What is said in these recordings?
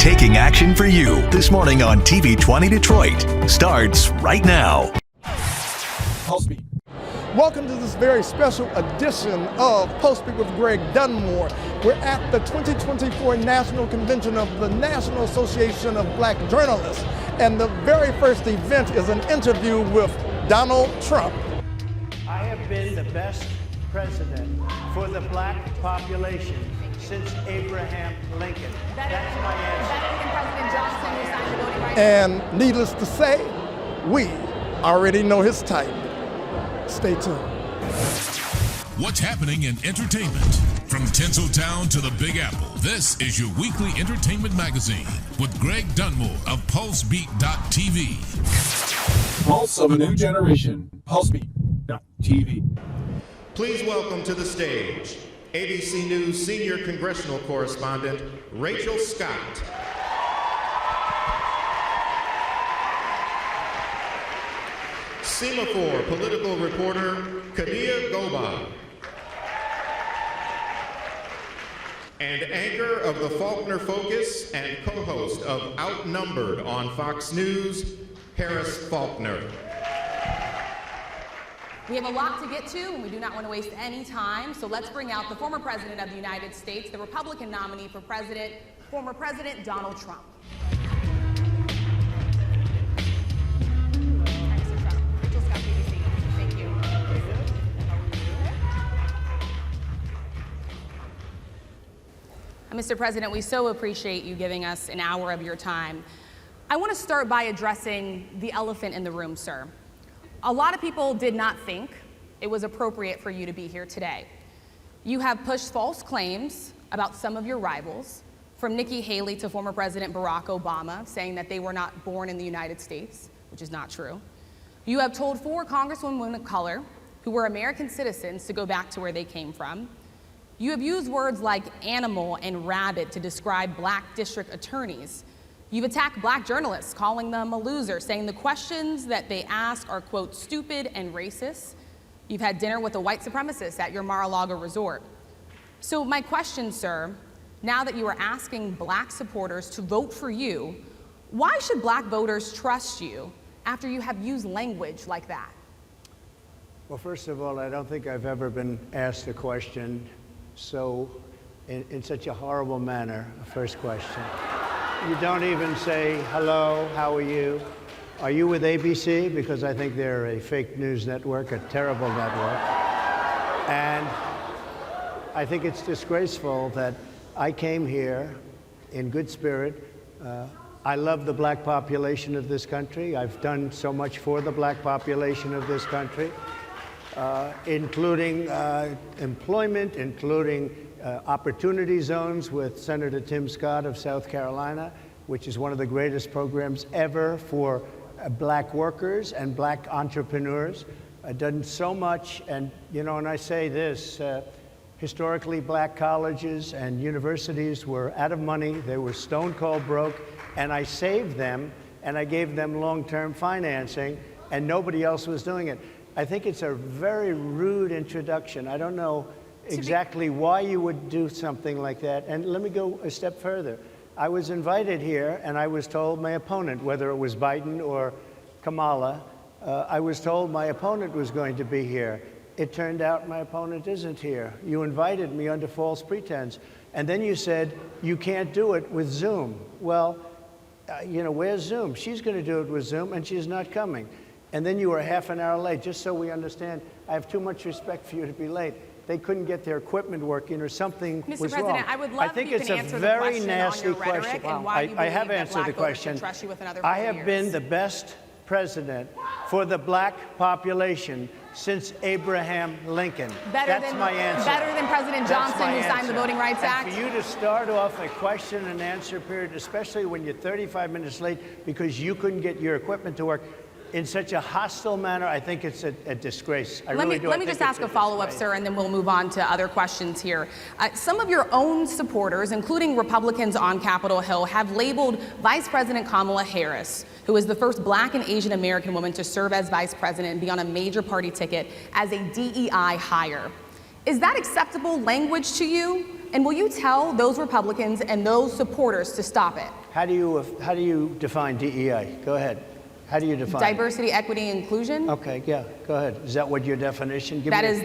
taking action for you this morning on TV 20 Detroit starts right now. PulseBeat. Welcome to this very special edition of PulseBeat with Greg Dunmore. We're at the 2024 National Convention of the National Association of Black Journalists. And the very first event is an interview with Donald Trump. I have been the best president for the black population since Abraham Lincoln. That's my answer. Better than President Johnson, who signed the voting rights. And needless to say, we already know his type. Stay tuned. What's happening in entertainment? From Tinseltown to the Big Apple, this is your weekly entertainment magazine with Greg Dunmore of PulseBeat.tv. Pulse of a new generation. PulseBeat.tv. Please welcome to the stage ABC News senior congressional correspondent Rachel Scott. Semaphore political reporter Kadia Goba. And anchor of the Faulkner Focus and co-host of Outnumbered on Fox News, Harris Faulkner. We have a lot to get to, and we do not want to waste any time, so let's bring out the former President of the United States, the Republican nominee for President, former President Donald Trump. Thank you. Mr. President, we so appreciate you giving us an hour of your time. I want to start by addressing the elephant in the room, sir. A lot of people did not think it was appropriate for you to be here today. You have pushed false claims about some of your rivals, from Nikki Haley to former President Barack Obama, saying that they were not born in the United States, which is not true. You have told 4 congresswomen of color who were American citizens to go back to where they came from. You have used words like animal and rabid to describe black district attorneys. You've attacked black journalists, calling them a loser, saying the questions that they ask are, quote, stupid and racist. You've had dinner with a white supremacist at your Mar-a-Lago resort. So my question, sir, now that you are asking black supporters to vote for you, why should black voters trust you after you have used language like that? Well, first of all, I don't think I've ever been asked a question in such a horrible manner. First question. You don't even say, hello, how are you? Are you with ABC? Because I think they're a fake news network, a terrible network. And I think it's disgraceful that I came here in good spirit. I love the black population of this country. I've done so much for the black population of this country, including employment, including opportunity zones with Senator Tim Scott of South Carolina, which is one of the greatest programs ever for black workers and black entrepreneurs. I've done so much, and and I say this, historically black colleges and universities were out of money, they were stone cold broke, and I saved them, and I gave them long-term financing, and nobody else was doing it. I think it's a very rude introduction. I don't know exactly why you would do something like that. And let me go a step further. I was invited here, and I was told my opponent, whether it was Biden or Kamala, I was told my opponent was going to be here. It turned out my opponent isn't here. You invited me under false pretense. And then you said, you can't do it with Zoom. Well, where's Zoom? She's going to do it with Zoom, and she's not coming. And then you were half an hour late. Just so we understand, I have too much respect for you to be late. They couldn't get their equipment working or something was wrong. Mr. President, I would love if you can answer the question on your rhetoric and why you believe that black voters should trust you with another 4 years. I have been the best president for the black population since Abraham Lincoln. That's my answer. Better than President Johnson, who signed the Voting Rights Act? And for you to start off a question and answer period, especially when you're 35 minutes late because you couldn't get your equipment to work, in such a hostile manner, I think it's a disgrace. Let me just ask a follow-up, sir, and then we'll move on to other questions here. Some of your own supporters, including Republicans on Capitol Hill, have labeled Vice President Kamala Harris, who is the first black and Asian American woman to serve as vice president and be on a major party ticket, as a DEI hire. Is that acceptable language to you? And will you tell those Republicans and those supporters to stop it? How do you define DEI? Go ahead. How do you define Diversity, equity, inclusion. Okay, yeah, go ahead. Is that what your definition? That is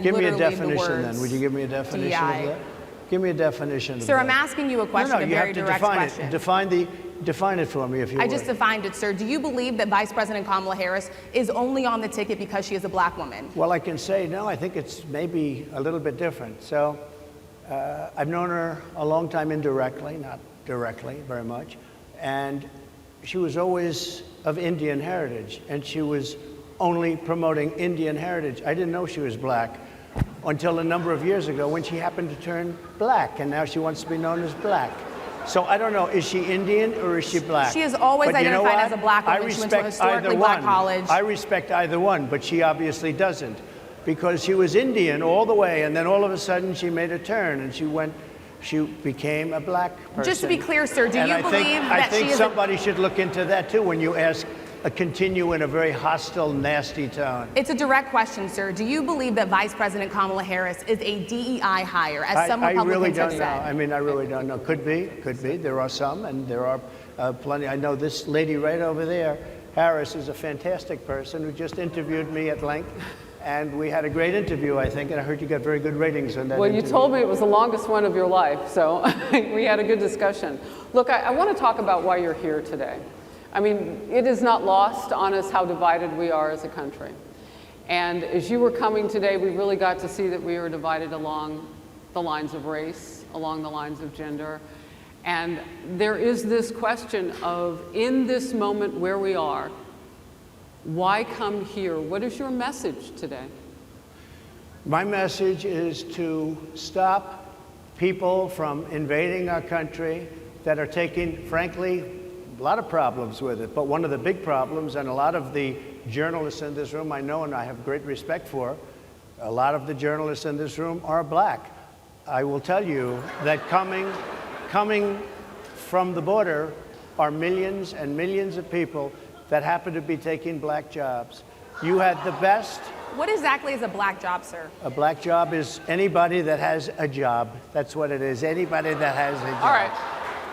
give me a literally definition the words then. Would you give me a definition DEI. of that? Give me a definition of that. Sir, I'm asking you a question, No, a you very have to direct define question. it. Define it for me, if you would. I just defined it, sir. Do you believe that Vice President Kamala Harris is only on the ticket because she is a black woman? Well, I can say no. I think it's maybe a little bit different. So, I've known her a long time indirectly, not directly very much, and she was always of Indian heritage, and she was only promoting Indian heritage. I didn't know she was black until a number of years ago when she happened to turn black, and now she wants to be known as black. So I don't know, is she Indian or is she black? She has always But you know identified what? as a black woman. I She went to a respect either historically black one. college. I respect either one, but she obviously doesn't, because she was Indian all the way, and then all of a sudden she made a turn and she became a black person. Just to be clear, sir, do And you I believe think, that I think she is somebody should look into that too when you ask continue in a very hostile, nasty tone. It's a direct question, sir. Do you believe that Vice President Kamala Harris is a DEI hire, as some I really Republicans don't have know. said? I mean, I really don't know. Could be. There are some, and there are plenty. I know this lady right over there, Harris, is a fantastic person who just interviewed me at length. And we had a great interview, I think, and I heard you got very good ratings on that Well, interview. you told me it was the longest one of your life, so we had a good discussion. Look, I want to talk about why you're here today. I mean, it is not lost on us how divided we are as a country. And as you were coming today, we really got to see that we are divided along the lines of race, along the lines of gender. And there is this question of, in this moment where we are, why come here? What is your message today? My message is to stop people from invading our country that are taking, frankly, a lot of problems with it. But one of the big problems, and a lot of the journalists in this room I know and I have great respect for, a lot of the journalists in this room are black. I will tell you that coming from the border are millions and millions of people that happen to be taking black jobs. You had the best. What exactly is a black job, sir? A black job is anybody that has a job. That's what it is. Anybody that has a job. All right.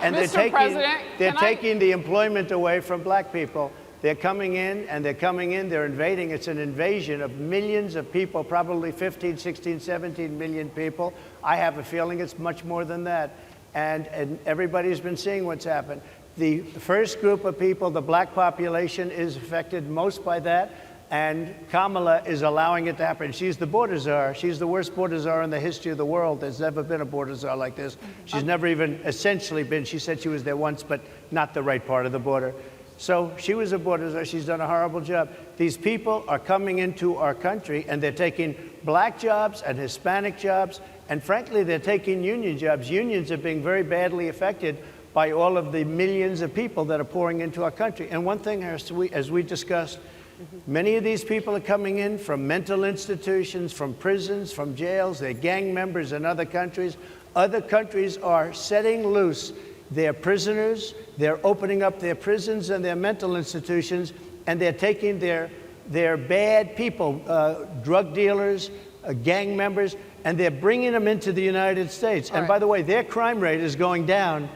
And Mr. President, they're can taking the employment away from black people. They're coming in, they're invading. It's an invasion of millions of people, probably 15, 16, 17 million people. I have a feeling it's much more than that. And everybody's been seeing what's happened. The first group of people, the black population, is affected most by that. And Kamala is allowing it to happen. She's the border czar. She's the worst border czar in the history of the world. There's never been a border czar like this. She's never even essentially been. She said she was there once, but not the right part of the border. So she was a border czar. She's done a horrible job. These people are coming into our country, and they're taking black jobs and Hispanic jobs, and frankly, they're taking union jobs. Unions are being very badly affected by all of the millions of people that are pouring into our country. And one thing, as we discussed, many of these people are coming in from mental institutions, from prisons, from jails. They're gang members in other countries. Other countries are setting loose their prisoners. They're opening up their prisons and their mental institutions, and they're taking their bad people, drug dealers, gang members, and they're bringing them into the United States. And by the way, their crime rate is going down,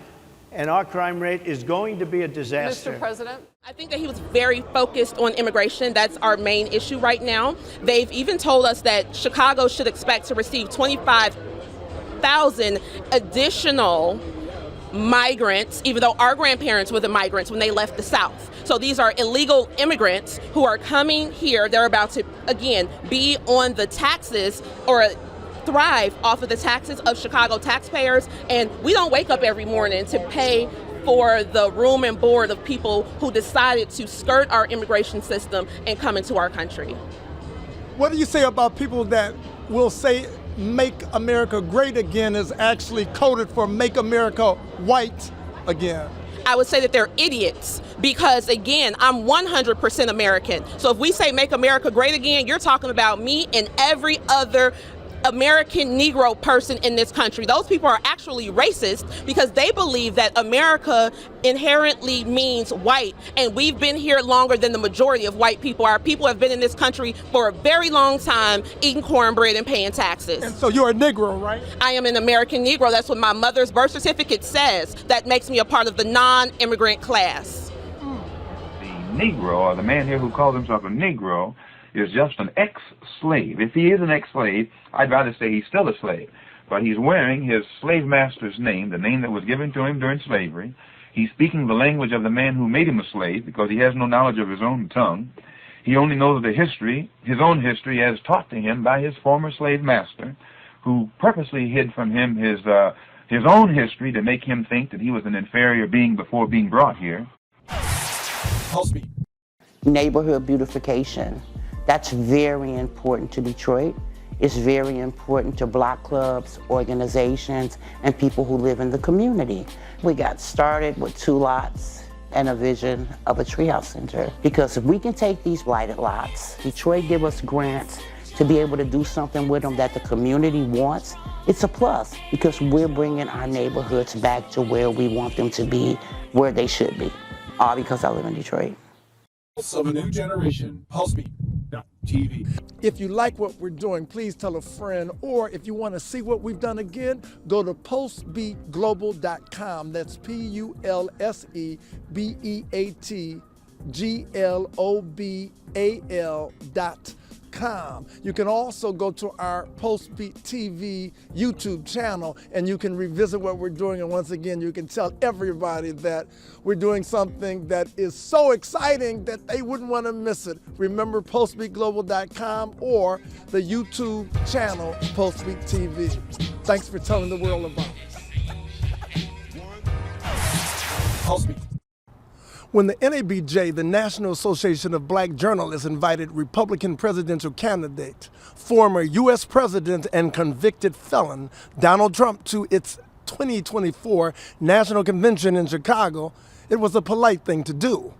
and our crime rate is going to be a disaster. Mr. President? I think that he was very focused on immigration. That's our main issue right now. They've even told us that Chicago should expect to receive 25,000 additional migrants, even though our grandparents were the migrants when they left the South. So these are illegal immigrants who are coming here. They're about to, again, be on the taxes or thrive off of the taxes of Chicago taxpayers. And we don't wake up every morning to pay for the room and board of people who decided to skirt our immigration system and come into our country. What do you say about people that will say Make America Great Again is actually coded for Make America White Again? I would say that they're idiots because, again, I'm 100% American. So if we say Make America Great Again, you're talking about me and every other American Negro person in this country. Those people are actually racist because they believe that America inherently means white, and we've been here longer than the majority of white people. Our people have been in this country for a very long time, eating cornbread and paying taxes. And so you're a Negro, right? I am an American Negro. That's what my mother's birth certificate says. That makes me a part of the non-immigrant class. The Negro, or the man here who calls himself a Negro, is just an ex-slave. If he is an ex-slave, I'd rather say he's still a slave. But he's wearing his slave master's name, the name that was given to him during slavery. He's speaking the language of the man who made him a slave because he has no knowledge of his own tongue. He only knows the history, his own history, as taught to him by his former slave master, who purposely hid from him his own history to make him think that he was an inferior being before being brought here. PulseBeat. Neighborhood beautification. That's very important to Detroit. It's very important to block clubs, organizations, and people who live in the community. We got started with 2 lots and a vision of a treehouse center. Because if we can take these blighted lots, Detroit give us grants to be able to do something with them that the community wants, it's a plus because we're bringing our neighborhoods back to where we want them to be, where they should be. All because I live in Detroit. Pulse of a new generation. PulseBeat.tv. If you like what we're doing, please tell a friend, or if you want to see what we've done again, go to PulseBeatGlobal.com. That's PULSEBEATGLOBAL.com. You can also go to our PulseBeat TV YouTube channel and you can revisit what we're doing. And once again, you can tell everybody that we're doing something that is so exciting that they wouldn't want to miss it. Remember PulseBeatGlobal.com or the YouTube channel PulseBeat TV. Thanks for telling the world about us. PulseBeat. When the NABJ, the National Association of Black Journalists, invited Republican presidential candidate, former U.S. President and convicted felon Donald Trump to its 2024 National Convention in Chicago, it was a polite thing to do.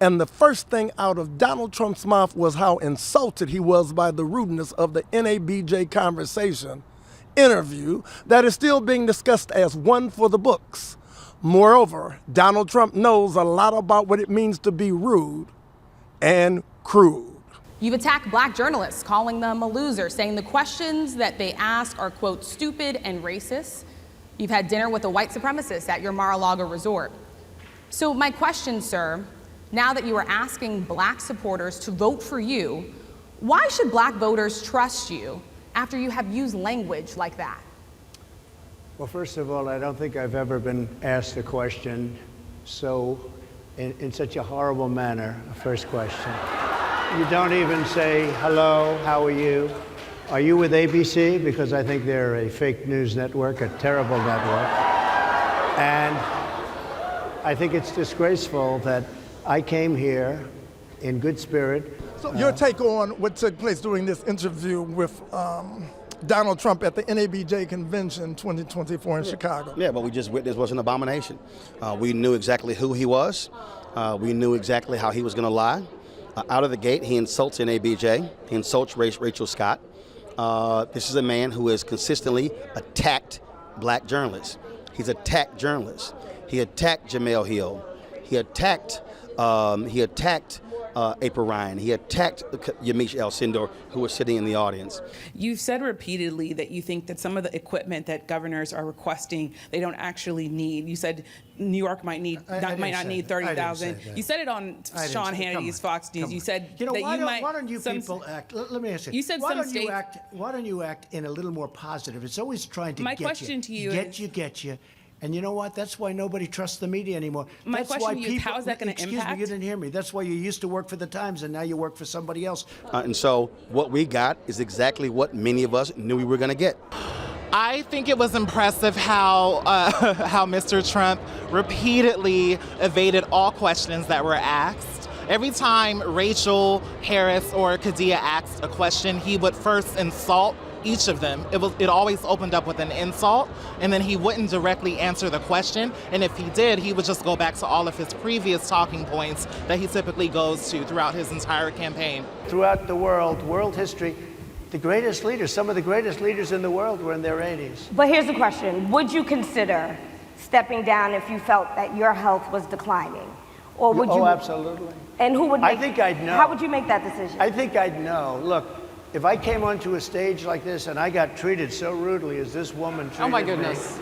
And the first thing out of Donald Trump's mouth was how insulted he was by the rudeness of the NABJ conversation interview that is still being discussed as one for the books. Moreover, Donald Trump knows a lot about what it means to be rude and crude. You've attacked black journalists, calling them a loser, saying the questions that they ask are, quote, stupid and racist. You've had dinner with a white supremacist at your Mar-a-Lago resort. So my question, sir, now that you are asking black supporters to vote for you, why should black voters trust you after you have used language like that? Well, first of all, I don't think I've ever been asked a question in such a horrible manner, a first question. You don't even say, hello, how are you? Are you with ABC? Because I think they're a fake news network, a terrible network. And I think it's disgraceful that I came here in good spirit. So your take on what took place during this interview with Donald Trump at the NABJ convention 2024 in Chicago. Yeah, but we just witnessed was an abomination. We knew exactly who he was. We knew exactly how he was going to lie. Out of the gate, he insults NABJ. He insults Rachel Scott. This is a man who has consistently attacked black journalists. He's attacked journalists. He attacked Jamel Hill. He attacked April Ryan. He attacked Yamiche El-Sindor, who was sitting in the audience. You've said repeatedly that you think that some of the equipment that governors are requesting, they don't actually need. You said New York might not need 30,000. You said it on Sean Hannity's Fox News. You said that why don't you people act? Let me ask you. You said why don't you act in a little more positive? It's always trying to get you. My question to you is, get you. And you know what? That's why nobody trusts the media anymore. My question to you is, how is that going to impact? Excuse me, you didn't hear me. That's why you used to work for the Times and now you work for somebody else. And so what we got is exactly what many of us knew we were going to get. I think it was impressive how Mr. Trump repeatedly evaded all questions that were asked. Every time Rachel, Harris, or Khadijah asked a question, he would first insult each of them. It always opened up with an insult, and then he wouldn't directly answer the question. And if he did, he would just go back to all of his previous talking points that he typically goes to throughout his entire campaign. Throughout the world history, The greatest leaders, some of the greatest leaders in the world were in their 80s. But here's the question. Would you consider stepping down if you felt that your health was declining? Or would you? Oh, absolutely. And who would make, I think I'd know. How would you make that decision? I think I'd know. Look, if I came onto a stage like this and I got treated so rudely as this woman treated me. Oh my goodness.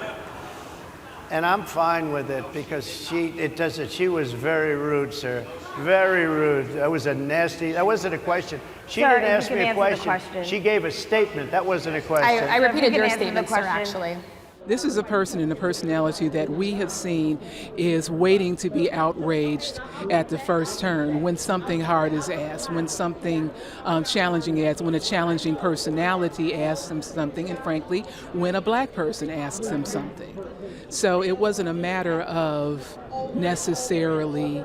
And I'm fine with it because she was very rude, sir. Very rude. That was a nasty, that wasn't a question. She didn't ask me a question. She gave a statement. That wasn't a question. I repeated your statement, sir, actually. This is a person and a personality that we have seen is waiting to be outraged at the first turn when something hard is asked, when something challenging is asked, when a challenging personality asks him something, and frankly, when a black person asks him something. So it wasn't a matter of necessarily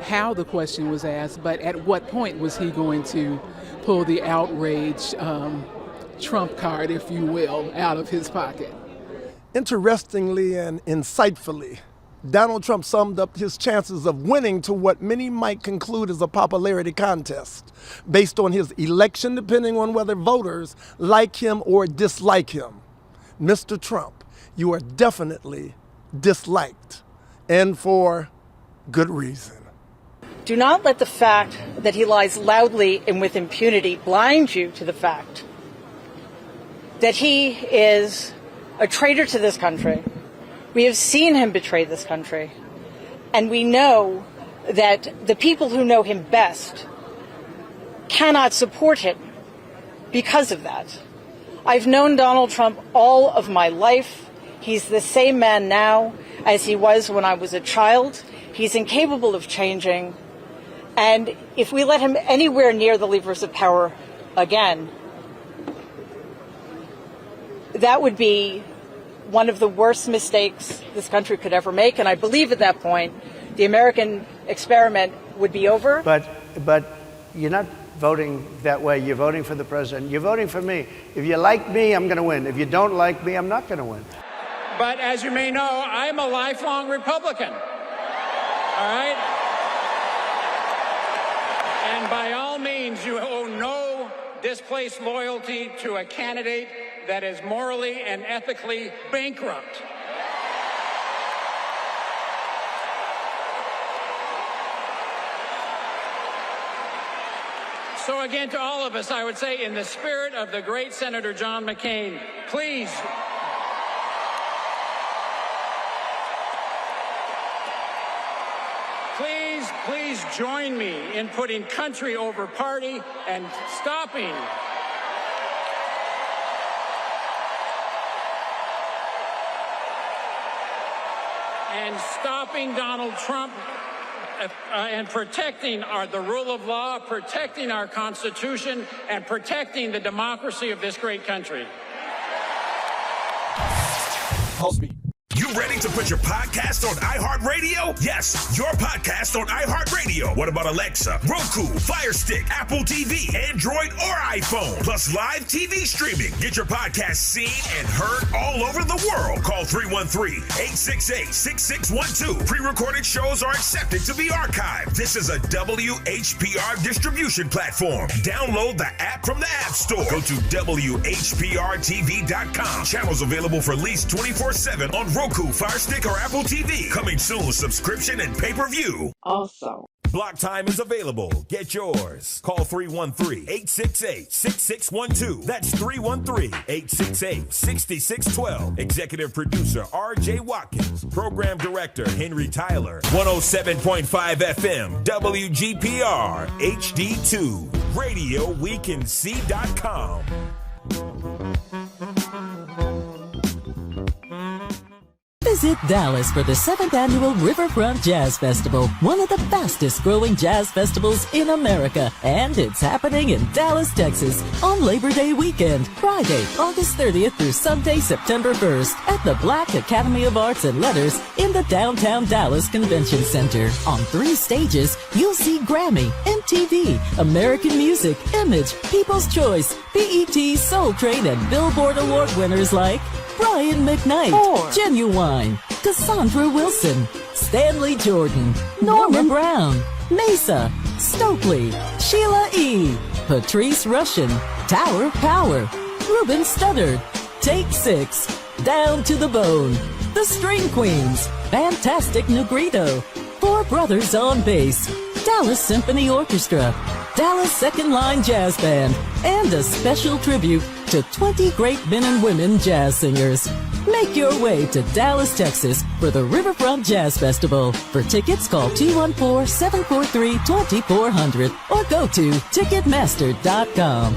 how the question was asked, but at what point was he going to pull the outrage trump card, if you will, out of his pocket. Interestingly and insightfully, Donald Trump summed up his chances of winning to what many might conclude is a popularity contest based on his election, depending on whether voters like him or dislike him. Mr. Trump, you are definitely disliked, and for good reason. Do not let the fact that he lies loudly and with impunity blind you to the fact that he is a traitor to this country. We have seen him betray this country. And we know that the people who know him best cannot support him because of that. I've known Donald Trump all of my life. He's the same man now as he was when I was a child. He's incapable of changing. And if we let him anywhere near the levers of power again, that would be one of the worst mistakes this country could ever make. And I believe at that point, the American experiment would be over. But you're not voting that way. You're voting for the president. You're voting for me. If you like me, I'm going to win. If you don't like me, I'm not going to win. But as you may know, I'm a lifelong Republican. All right? And by all means, you owe no displaced loyalty to a candidate that is morally and ethically bankrupt. So again, to all of us, I would say, in the spirit of the great Senator John McCain, please join me in putting country over party and stopping Donald Trump and protecting the rule of law, protecting our Constitution, and protecting the democracy of this great country. You ready to put your podcast on iHeartRadio? Yes, your podcast on iHeartRadio. What about Alexa, Roku, Fire Stick, Apple TV, Android, or iPhone? Plus live TV streaming. Get your podcast seen and heard all over the world. Call 313-868-6612. Pre-recorded shows are accepted to be archived. This is a WHPR distribution platform. Download the app from the App Store. Go to WHPRTV.com. Channels available for lease 24/7 on Roku, Fire Stick, or Apple TV. Coming soon, subscription and pay-per-view. Also, Block time is available. Get yours. Call 313-868-6612. That's 313-868-6612. Executive producer R.J. Watkins. Program director Henry Tyler. 107.5 FM WGPR HD2. RadioWeCanSee.com. Visit Dallas for the 7th Annual Riverfront Jazz Festival, one of the fastest growing jazz festivals in America. And it's happening in Dallas, Texas on Labor Day weekend, Friday, August 30th through Sunday, September 1st at the Black Academy of Arts and Letters in the downtown Dallas Convention Center. On 3 stages, you'll see Grammy, MTV, American Music, Image, People's Choice, BET, Soul Train, and Billboard Award winners like Brian McKnight, Genuine, Cassandra Wilson, Stanley Jordan, Norma Brown, Mesa, Stokely, Sheila E., Patrice Rushin, Tower of Power, Ruben Studdard, Take 6, Down to the Bone, The String Queens, Fantastic Negrito, Four Brothers on Bass, Dallas Symphony Orchestra, Dallas Second Line Jazz Band, and a special tribute to 20 great men and women jazz singers. Make your way to Dallas, Texas for the Riverfront Jazz Festival. For tickets, call 214-743-2400 or go to Ticketmaster.com.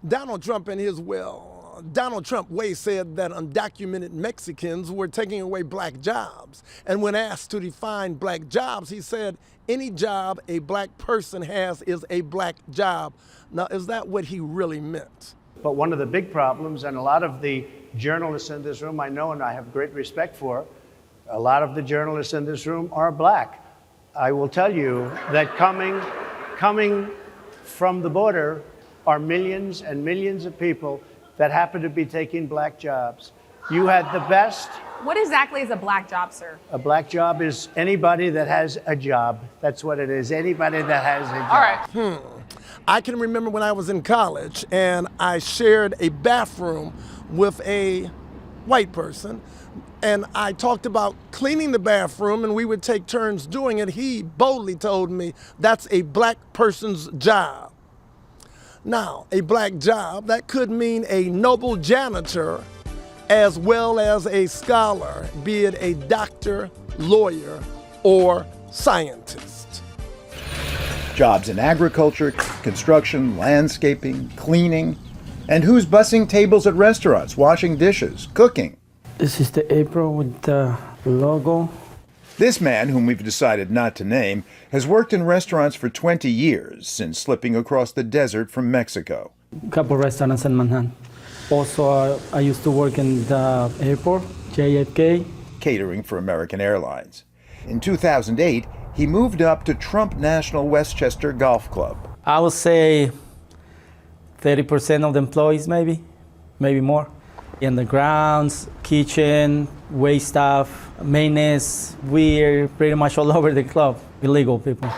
Donald Trump way said that undocumented Mexicans were taking away black jobs. And when asked to define black jobs, he said, any job a black person has is a black job. Now, is that what he really meant? But one of the big problems, and a lot of the journalists in this room I know and I have great respect for, a lot of the journalists in this room are black. I will tell you that coming from the border are millions and millions of people that happen to be taking black jobs. You had the best. What exactly is a black job, sir? A black job is anybody that has a job. That's what it is, anybody that has a job. All right. I can remember when I was in college and I shared a bathroom with a white person, and I talked about cleaning the bathroom and we would take turns doing it. He boldly told me that's a black person's job. Now, a black job, that could mean a noble janitor as well as a scholar, be it a doctor, lawyer, or scientist. Jobs in agriculture, construction, landscaping, cleaning, and who's bussing tables at restaurants, washing dishes, cooking. This is the apron with the logo. This man, whom we've decided not to name, has worked in restaurants for 20 years since slipping across the desert from Mexico. A couple restaurants in Manhattan. Also, I used to work in the airport, JFK. Catering for American Airlines. In 2008, he moved up to Trump National Westchester Golf Club. I would say 30% of the employees, maybe more. In the grounds, kitchen, wait staff, maintenance, we're pretty much all over the club, illegal people.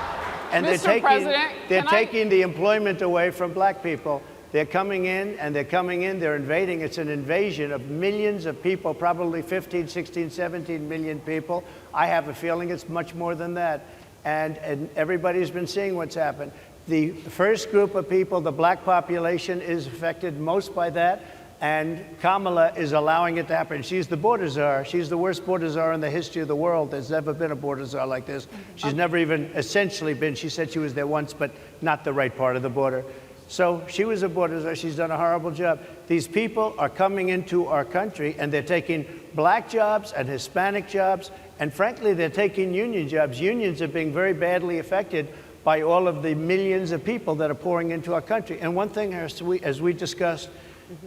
And they're taking the employment away from black people. They're coming in, they're invading. It's an invasion of millions of people, probably 15, 16, 17 million people. I have a feeling it's much more than that. And everybody's been seeing what's happened. The first group of people, the black population, is affected most by that. And Kamala is allowing it to happen. She's the border czar. She's the worst border czar in the history of the world. There's never been a border czar like this. She's never even essentially been. She said she was there once, but not the right part of the border. So she was a border czar. She's done a horrible job. These people are coming into our country, and they're taking black jobs and Hispanic jobs, and frankly, they're taking union jobs. Unions are being very badly affected by all of the millions of people that are pouring into our country. And one thing, as we discussed,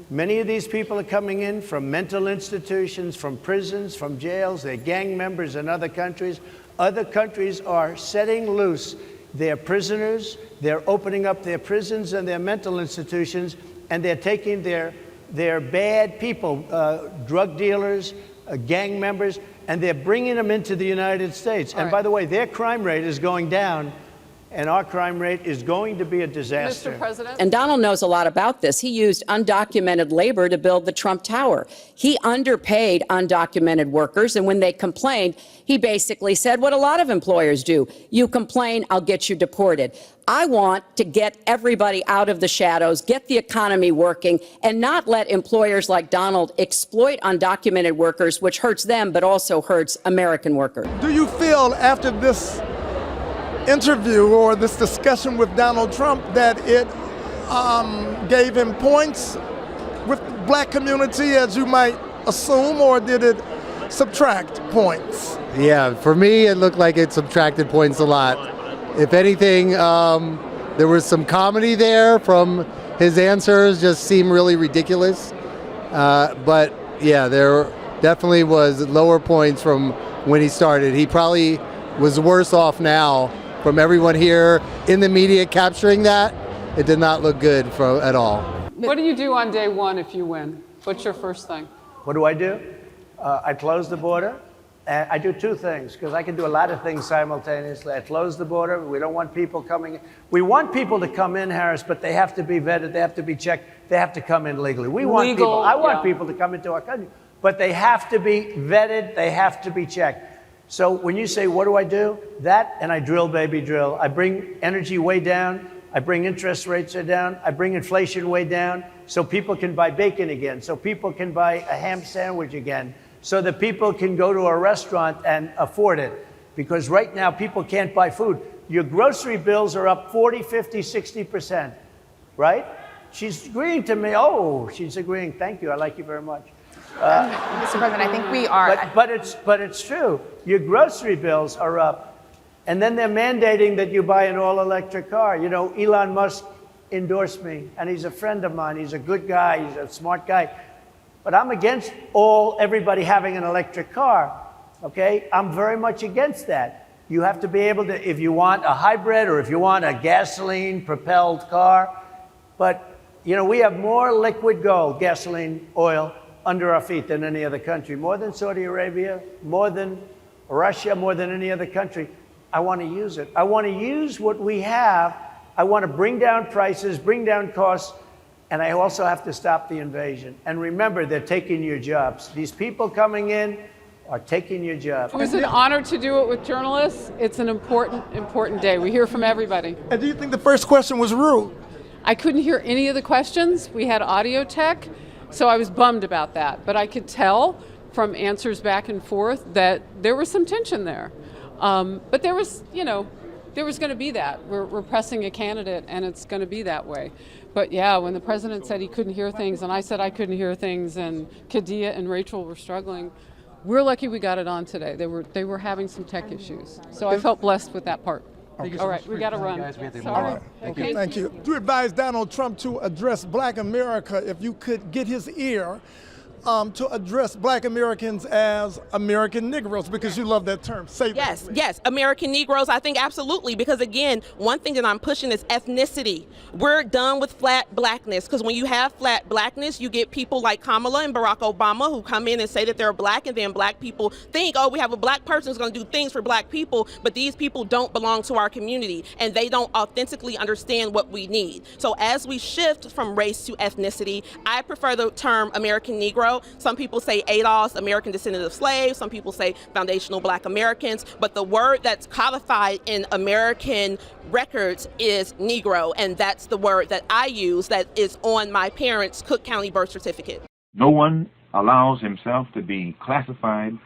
many of these people are coming in from mental institutions, from prisons, from jails. They're gang members in other countries. Other countries are setting loose their prisoners. They're opening up their prisons and their mental institutions, and they're taking their bad people, drug dealers, gang members, and they're bringing them into the United States. And by the way, their crime rate is going down, and our crime rate is going to be a disaster. Mr. President? And Donald knows a lot about this. He used undocumented labor to build the Trump Tower. He underpaid undocumented workers, and when they complained, he basically said what a lot of employers do. You complain, I'll get you deported. I want to get everybody out of the shadows, get the economy working, and not let employers like Donald exploit undocumented workers, which hurts them but also hurts American workers. Do you feel after this interview or this discussion with Donald Trump that it gave him points with the black community, as you might assume, or did it subtract points? Yeah, for me, it looked like it subtracted points a lot. If anything, there was some comedy there from his answers, just seemed really ridiculous. But yeah, there definitely was lower points from when he started. He probably was worse off now from everyone here in the media capturing that. It did not look good at all. What do you do on day one if you win? What's your first thing? What do? I close the border. And I do two things, because I can do a lot of things simultaneously. I close the border. We don't want people coming in. We want people to come in, Harris, but they have to be vetted. They have to be checked. They have to come in legally. We want people. I want people to come into our country, but they have to be vetted. They have to be checked. So when you say, what do I do? That, and I drill, baby, drill. I bring energy way down. I bring interest rates down. I bring inflation way down so people can buy bacon again, so people can buy a ham sandwich again, so that people can go to a restaurant and afford it. Because right now, people can't buy food. Your grocery bills are up 40, 50, 60%, right? She's agreeing to me. Oh, she's agreeing. Thank you. I like you very much. Mr. President, I think we are. But it's true. Your grocery bills are up. And then they're mandating that you buy an all-electric car. You know, Elon Musk endorsed me, and he's a friend of mine. He's a good guy. He's a smart guy. But I'm against everybody having an electric car, okay? I'm very much against that. You have to be able to, if you want a hybrid or if you want a gasoline-propelled car. But, you know, we have more liquid gold, gasoline, oil, under our feet than any other country. More than Saudi Arabia, more than Russia, more than any other country. I want to use it. I want to use what we have. I want to bring down prices, bring down costs, and I also have to stop the invasion. And remember, they're taking your jobs. These people coming in are taking your jobs. It was an honor to do it with journalists. It's an important day. We hear from everybody. And do you think the first question was rude? I couldn't hear any of the questions. We had audio tech, so I was bummed about that. But I could tell from answers back and forth that there was some tension there. But there was, you know, there was going to be that. We're pressing a candidate, and it's going to be that way. But yeah, when the president said he couldn't hear things, and I said I couldn't hear things, and Kadia and Rachel were struggling, we're lucky we got it on today. They were having some tech issues, so I felt blessed with that part. All right, we got to run. Sorry. Thank you. You advised Donald Trump to address Black America if you could get his ear. To address Black Americans as American Negroes, because you love that term. Say that. Yes, American Negroes, I think absolutely, because again, one thing that I'm pushing is ethnicity. We're done with flat blackness, because when you have flat blackness, you get people like Kamala and Barack Obama who come in and say that they're black, and then black people think, oh, we have a black person who's going to do things for black people, but these people don't belong to our community, and they don't authentically understand what we need. So as we shift from race to ethnicity, I prefer the term American Negro. Some people say ADOS, American Descendant of Slaves. Some people say foundational Black Americans. But the word that's codified in American records is Negro, and that's the word that I use that is on my parents' Cook County birth certificate. No one allows himself to be classified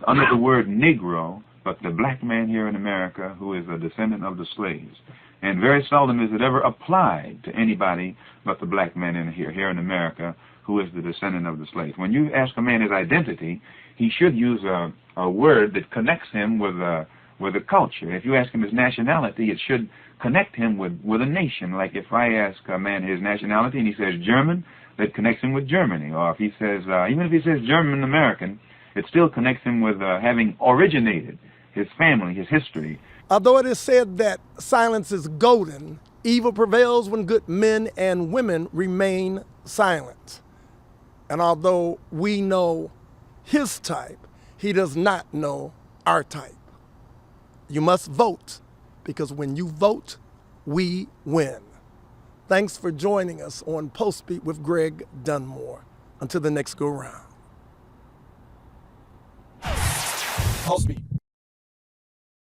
under the word Negro, but the black man here in America who is a descendant of the slaves. And very seldom is it ever applied to anybody but the black man here in America who is the descendant of the slaves. When you ask a man his identity, he should use a word that connects him with a culture. If you ask him his nationality, it should connect him with a nation. Like if I ask a man his nationality and he says German, that connects him with Germany. Or if he says, even if he says German American, it still connects him with having originated, his family, his history. Although it is said that silence is golden, evil prevails when good men and women remain silent. And although we know his type, he does not know our type. You must vote, because when you vote, we win. Thanks for joining us on PulseBeat with Greg Dunmore. Until the next go round. PulseBeat.